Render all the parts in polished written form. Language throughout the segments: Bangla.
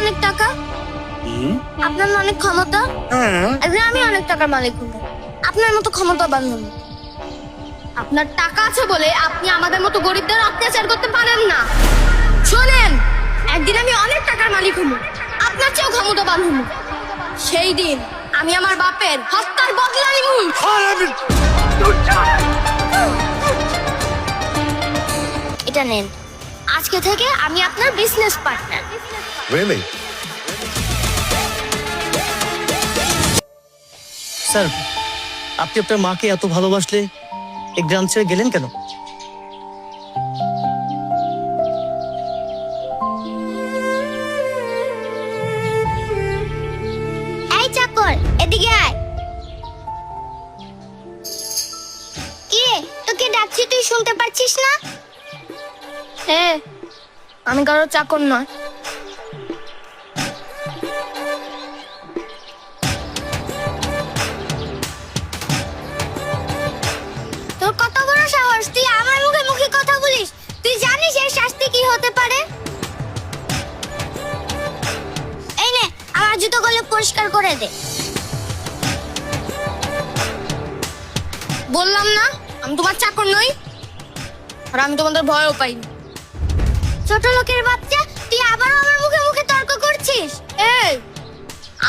অনেক টাকা, আপনার না অনেক ক্ষমতা, একদিন আমি অনেক টাকার মালিক হবো, আপনার মতো ক্ষমতা বান্ধব। আপনার টাকা আছে বলে আপনি আমাদের মতো গরিবদের অত্যাচার করতে পারেন না। শোনেন, একদিন আমি অনেক টাকার মালিক হবো, আপনার চেয়েও ক্ষমতা বান্ধব। সেই দিন আমি আমার বাপের হত্যার বদলা নিব। এটা নেন, আজকে থেকে আমি আপনার বিজনেস পার্টনার। Really? স্যার, আপনি আপনার মাকে এত ভালোবাসলে এই গ্রাম ছেড়ে গেলেন কেন? এই চাকর, এদিকে আয়। কি তোকে ডাকছি, তুই শুনতে পাচ্ছিস না? হ্যাঁ, আমি কারো চাকর নয়। তোর কত বড় সাহস, তুই আমার মুখে মুখে কথা বলিস? তুই জানিস এর শাস্তি কি হতে পারে? এই নে, আমার জুতোগুলো পরিষ্কার করে দে। বললাম না আমি তোমার চাকর নই, আর আমি তোমাদের ভয়ও পাই না। ছোট লোকের বাচ্চা, তুই আবারও আমার মুখে মুখে তর্ক করছিস? এই,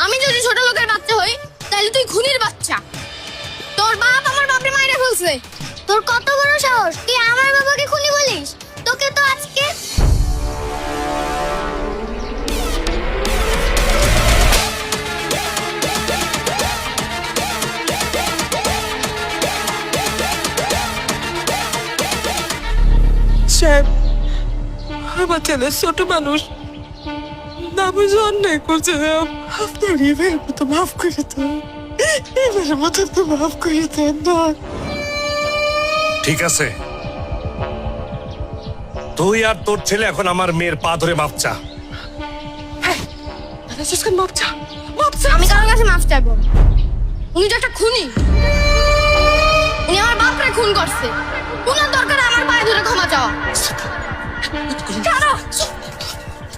আমি যদি ছোট লোকের বাচ্চা হই তাহলে তুই খুনির বাচ্চা। তোর বাপ আমার বাপরে মাইরে ফেলছে। তোর কত বড় সাহস, তুই আমার বাবাকে খুনি বলিস? তোকে তো আজকে সাহেব, আমার ছেলে ছোট মানুষ, না বুঝে অন্যায় করছে। আপনার এবারের মতো মাফ করে দেন, এবারের মতো তো মাফ করে দেন না। ঠিক আছে, তুই আর তোর ছেলে এখন আমার মেয়ের পা ধরে মাপ চা। মাপ চা, মাপ চা। আমি কারোর কাছে মাফ চাইবো না। উনি তো একটা খুনি, উনি আমার বাপরে খুন করছে। উনার দরকার আমার পায়ে ধরে ক্ষমা চাওয়া। ছাড়ো,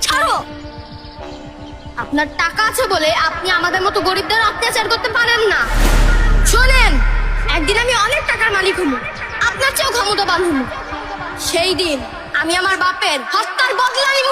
ছাড়ো। আপনার টাকা আছে বলে আপনি আমাদের মতো গরিবদের অত্যাচার করতে পারেন না। শোনেন, একদিন আমি অনেক টাকার মালিক হবো, আপনার চেয়েও ক্ষমতা বান্ধব। সেই দিন আমি আমার বাপের হত্যার বদলা নিব।